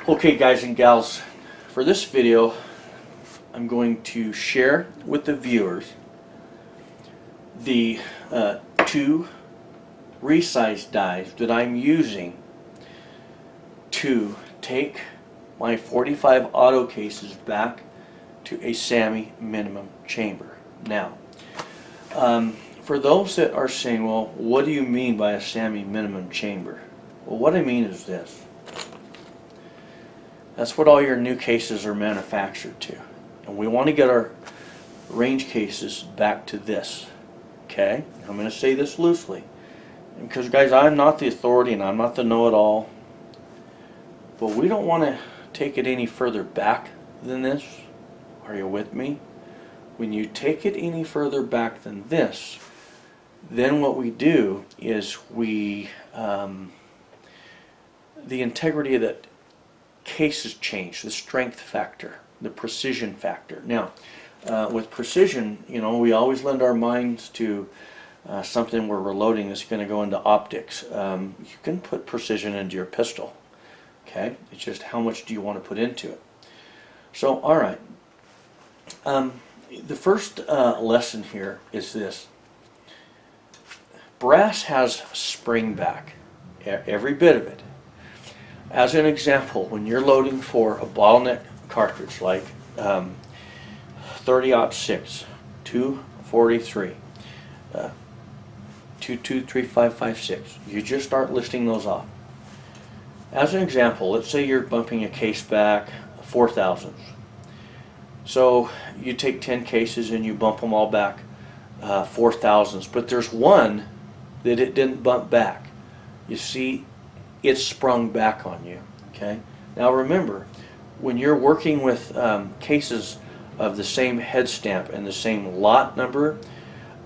Okay guys and gals, for this video I'm going to share with the viewers the two Resize dies that I'm using to take my 45 auto cases back to a SAMI minimum chamber. Now, for those that are saying, well, what do you mean by a SAMI minimum chamber? Well, what I mean is this. That's what all your new cases are manufactured to. And we want to get our range cases back to this. Okay? I'm going to say this loosely. Because guys, I'm not the authority and I'm not the know-it-all. But we don't want to take it any further back than this. Are you with me? When you take it any further back than this, then what we do is we, the integrity of that case is changed, the strength factor, the precision factor. Now, with precision, you know, we always lend our minds to something where we're loading that's going to go into optics. You can put precision into your pistol. Okay, it's just how much do you want to put into it. So, all right. The first lesson here is this. Brass has spring back, every bit of it. As an example, when you're loading for a bottleneck cartridge like 30-06, 243, 223556, you just start listing those off. As an example, let's say you're bumping a case back 4,000s. So you take 10 cases and you bump them all back 4,000s, but there's one that it didn't bump back. You see, it's sprung back on you. Okay. Now remember, when you're working with cases of the same head stamp and the same lot number,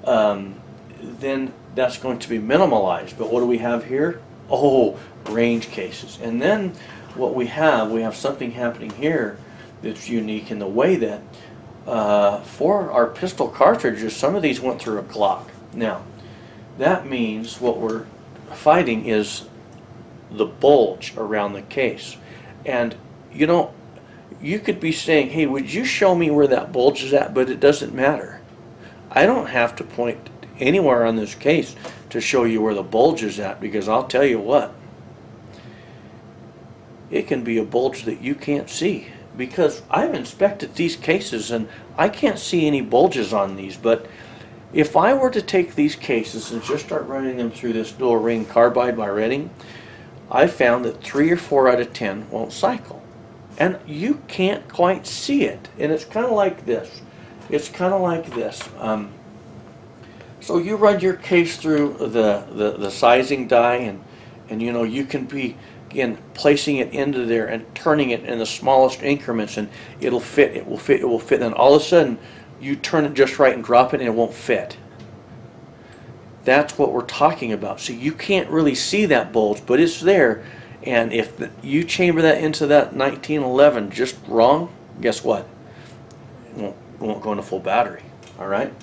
then that's going to be minimalized. But what do we have here? Oh, range cases. And then what we have something happening here that's unique in the way that for our pistol cartridges, some of these went through a Glock. Now, that means what we're fighting is the bulge around the case. And you know, you could be saying, hey, would you show me where that bulge is at? But it doesn't matter. I don't have to point anywhere on this case to show you where the bulge is at, because I'll tell you what, it can be a bulge that you can't see, because I've inspected these cases and I can't see any bulges on these. But if I were to take these cases and just start running them through this dual ring carbide by Redding, I found that 3 or 4 out of 10 won't cycle. And you can't quite see it. And it's kind of like this. It's kind of like this. So you run your case through the sizing die, and you know, you can be, again, placing it into there and turning it in the smallest increments, and it'll fit, it will fit, it will fit. Then all of a sudden, you turn it just right and drop it, and it won't fit. That's what we're talking about. So you can't really see that bulge, but it's there. And if you chamber that into that 1911 just wrong, guess what? It won't go into full battery. All right?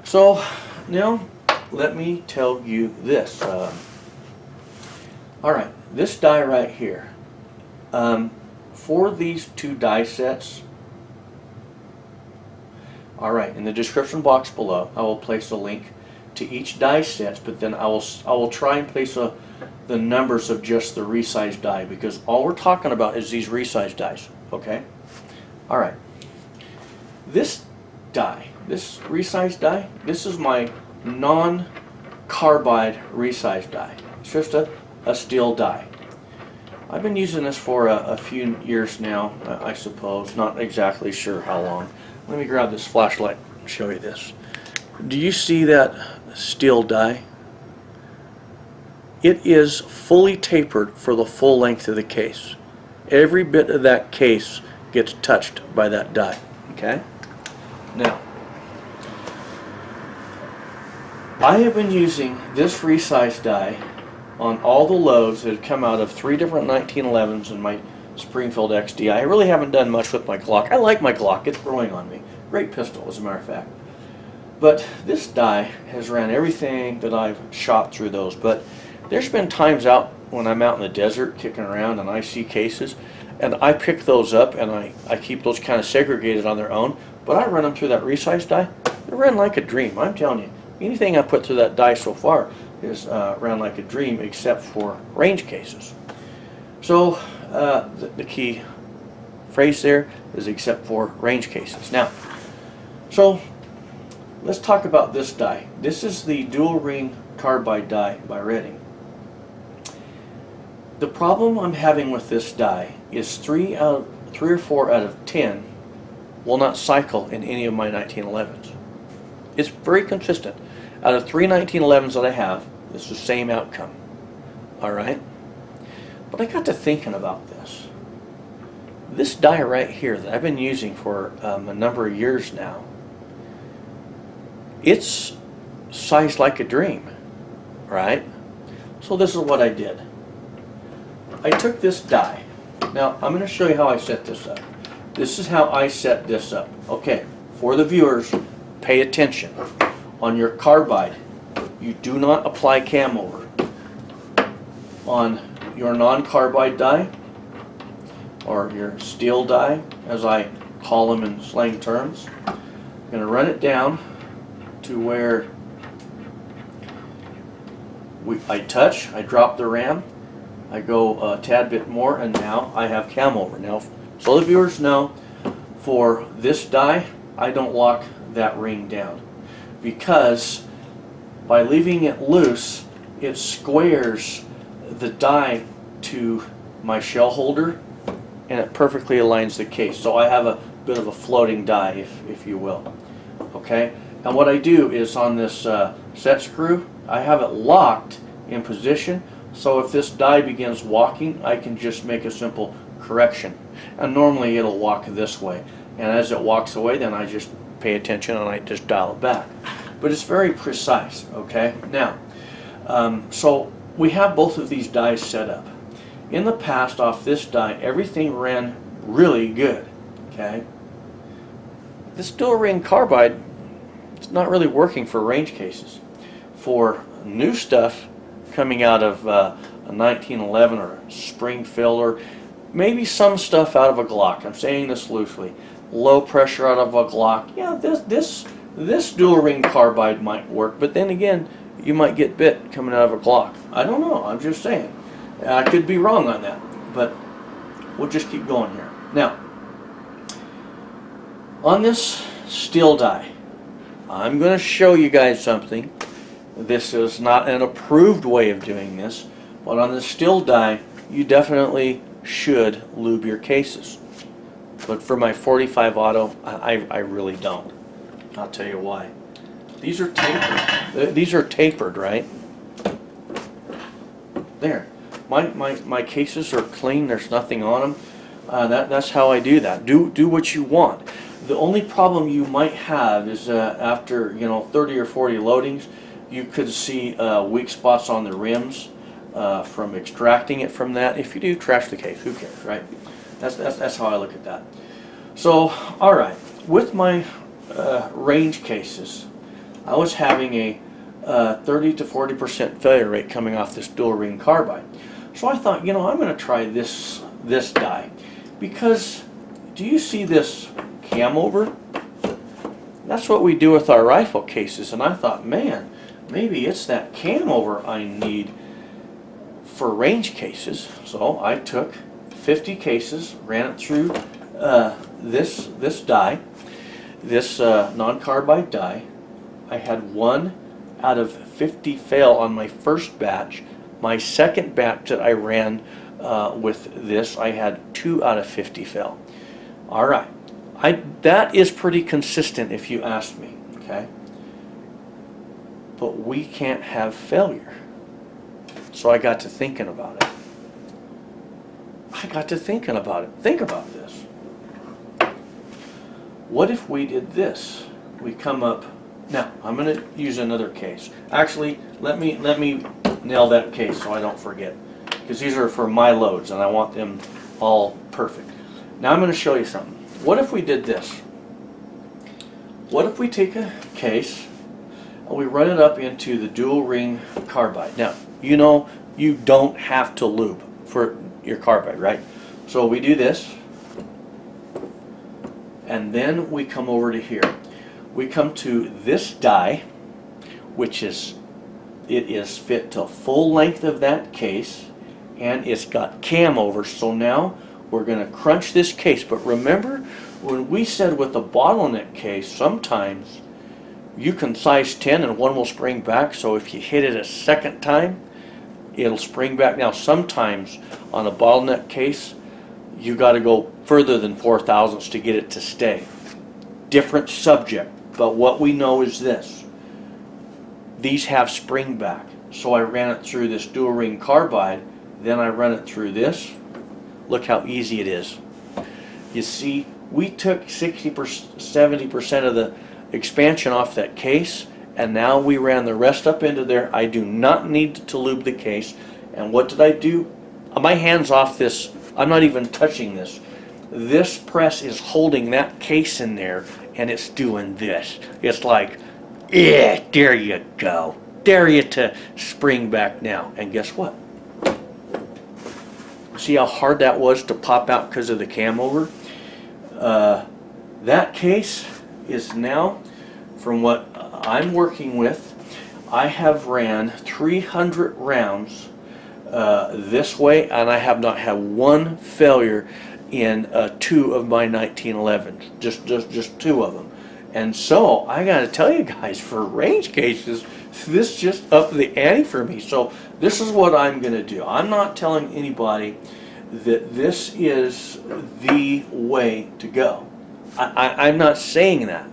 So now let me tell you this. All right, this die right here. For these two die sets, all right, in the description box below, I will place a link to each die sets, but then I will try and place the numbers of just the Resize die, because all we're talking about is these Resize dies. Okay? All right. This die, this Resize die, this is my non-carbide Resize die. It's just a steel die. I've been using this for a few years now, I suppose. Not exactly sure how long. Let me grab this flashlight and show you this. Do you see that steel die? It is fully tapered for the full length of the case. Every bit of that case gets touched by that die. Okay? Now, I have been using this Resize die on all the loads that have come out of 3 different 1911s in my Springfield XD. I really haven't done much with my Glock. I like my Glock. It's growing on me. Great pistol, as a matter of fact. But this die has ran everything that I've shot through those. But there's been times out when I'm out in the desert kicking around and I see cases, and I pick those up and I keep those kind of segregated on their own, but I run them through that Resize die. They run like a dream. I'm telling you, anything I put through that die so far is ran like a dream, except for range cases. So the key phrase there is except for range cases. Now, so let's talk about this die. This is the dual ring carbide die by Redding. The problem I'm having with this die is 3 or 4 out of 10 will not cycle in any of my 1911s. It's very consistent. Out of 3 1911s that I have, it's the same outcome. Alright? But I got to thinking about this. This die right here that I've been using for a number of years now, it's sized like a dream, right? So this is what I did. I took this die. Now I'm going to show you how I set this up. This is how I set this up. Okay, for the viewers, pay attention. On your carbide, you do not apply cam over. On your non-carbide die, or your steel die, as I call them in slang terms, I'm going to run it down to where I touch, I drop the ram, I go a tad bit more, and now I have cam over. Now, so the viewers know, for this die, I don't lock that ring down, because by leaving it loose, it squares the die to my shell holder, and it perfectly aligns the case. So I have a bit of a floating die, if you will. Okay, and what I do is on this set screw, I have it locked in position, so if this die begins walking, I can just make a simple correction. And normally it'll walk this way, and as it walks away, then I just pay attention and I just dial it back. But it's very precise, okay? Now, so we have both of these dies set up. In the past, off this die, everything ran really good, okay? This dual ring carbide, it's not really working for range cases. For new stuff coming out of a 1911 or a Springfield, or maybe some stuff out of a Glock, I'm saying this loosely, low pressure out of a Glock, yeah, this dual ring carbide might work, but then again, you might get bit coming out of a Glock. I don't know, I'm just saying. I could be wrong on that, but we'll just keep going here. Now, on this steel die, I'm going to show you guys something. This is not an approved way of doing this, but on the steel die, you definitely should lube your cases. But for my 45 auto, I really don't. I'll tell you why. These are tapered. These are tapered, right? There. My cases are clean. There's nothing on them. That's how I do that. Do what you want. The only problem you might have is after 30 or 40 loadings, you could see weak spots on the rims from extracting it from that. If you do, trash the case. Who cares, right? That's how I look at that. So, all right, with my range cases, I was having a 30 to 40% failure rate coming off this dual ring carbide. So I thought, I'm going to try this die, because do you see this cam over? That's what we do with our rifle cases, and I thought, man, maybe it's that cam over I need for range cases. So I took 50 cases, ran it through this die, this non-carbide die. I had 1 out of 50 fail on my first batch. My second batch that I ran with this, I had 2 out of 50 fail. All right, that is pretty consistent if you ask me, okay? But we can't have failure. So I got to thinking about it. Think about this. What if we did this? We come up. Now I'm going to use another case. Actually, let me nail that case so I don't forget, because these are for my loads and I want them all perfect. Now I'm going to show you something. What if we did this? What if we take a case and we run it up into the dual ring carbide? Now, you you don't have to lube for your carbide, right? So we do this, and then we come over to here. We come to this die, which is, it is fit to full length of that case, and it's got cam over. So now we're going to crunch this case. But remember when we said with the bottleneck case, sometimes you can size 10 and one will spring back. So if you hit it a second time, it'll spring back. Now sometimes on a bottleneck case, you got to go further than 4 thousandths to get it to stay. Different subject, but what we know is this: these have spring back. So I ran it through this dual ring carbide, then I run it through this. Look how easy it is. You see, we took 60%, 70% of the expansion off that case, and now we ran the rest up into there. I do not need to lube the case. And what did I do? My hand's off this. I'm not even touching this. This press is holding that case in there, and it's doing this. It's like, yeah, there you go. Dare you to spring back now. And guess what? See how hard that was to pop out because of the cam over? That case is now, from what I'm working with, I have ran 300 rounds this way, and I have not had one failure in 2 of my 1911s, just 2 of them. And so I got to tell you guys, for range cases, this just upped the ante for me. So this is what I'm going to do. I'm not telling anybody that this is the way to go. I'm not saying that,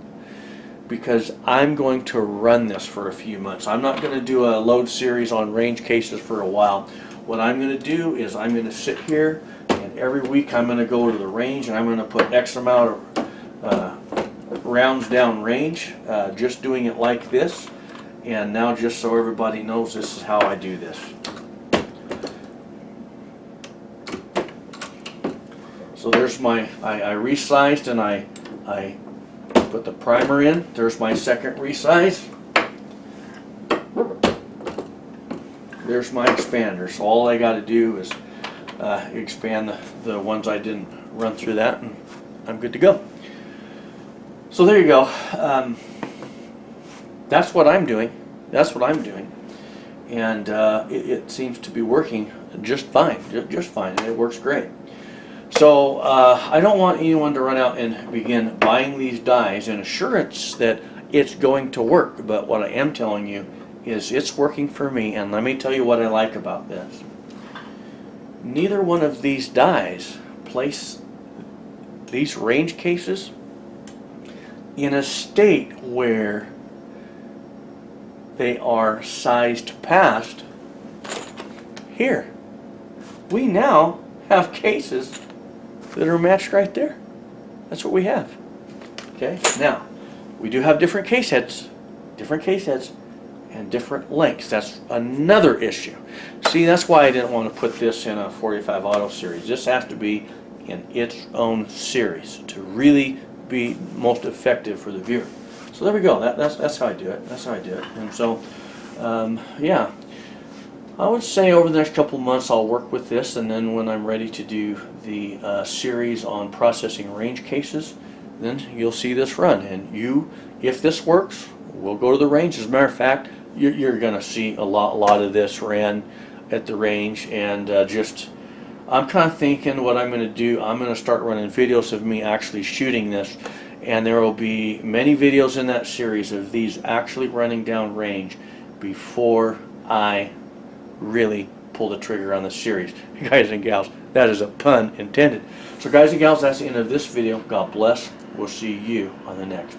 because I'm going to run this for a few months. I'm not going to do a load series on range cases for a while. What I'm going to do is I'm going to sit here, and every week I'm going to go to the range, and I'm going to put X amount of rounds down range, just doing it like this. And now, just so everybody knows, this is how I do this. So there's my, I resized, and I put the primer in. There's my second resize. There's my expander. So all I got to do is expand the ones I didn't run through that, and I'm good to go. So there you go. That's what I'm doing. That's what I'm doing. And it seems to be working just fine. Just fine. It works great. So I don't want anyone to run out and begin buying these dies in assurance that it's going to work. But what I am telling you is it's working for me. And let me tell you what I like about this. Neither one of these dies place these range cases in a state where they are sized past here. We now have cases that are matched right there. That's what we have. Okay, now we do have different case heads, and different lengths. That's another issue. See, that's why I didn't want to put this in a 45 auto series. This has to be in its own series to really be most effective for the viewer. So there we go. That's how I do it. That's how I do it. And so, yeah. I would say over the next couple months I'll work with this, and then when I'm ready to do the series on processing range cases, then you'll see this run. And you, if this works, we'll go to the range. As a matter of fact, you're going to see a lot of this ran at the range. And I'm kind of thinking what I'm going to do, I'm going to start running videos of me actually shooting this. And there will be many videos in that series of these actually running down range before I really pull the trigger on the series. Guys and gals, that is a pun intended. So guys and gals, that's the end of this video. God bless. We'll see you on the next.